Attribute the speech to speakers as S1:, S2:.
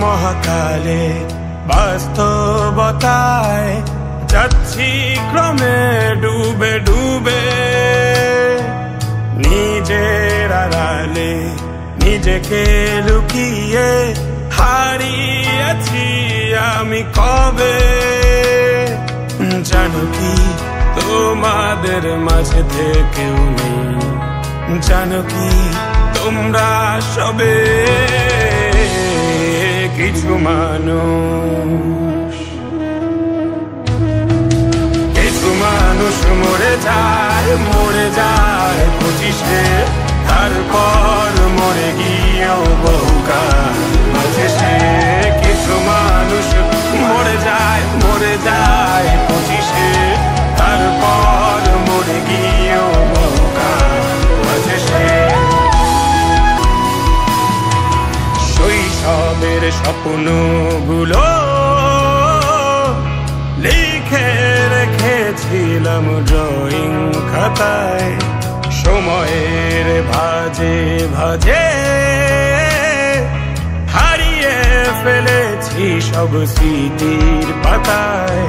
S1: মহাকালে বাস্তবতায় যাচ্ছি ক্রমে ডুবে ডুবে, নিজের আড়ালে নিজেকে লুকিয়ে হারিয়েছি আমি কবে। জানো কি তোমাদের মাঝে থেকেও নেই, জানো কি তোমরা সবে কিছু মানুষ। কিছু মানুষ মরে যায় 25-এ, তারপর মরে গিয়েও বহুকাল বাঁচে সে। কিছু মানুষ মরে যায় 25-এ, তারপর মরে গিয়েও বহুকাল বাঁচে সে। শৈশবের স্বপ্নগুলো লিখে রেখেছিলাম ড্রয়িং খাতায়, সময়ের ভাজে ভাজে হারিয়ে ফেলেছি সব স্মৃতির পাতায়।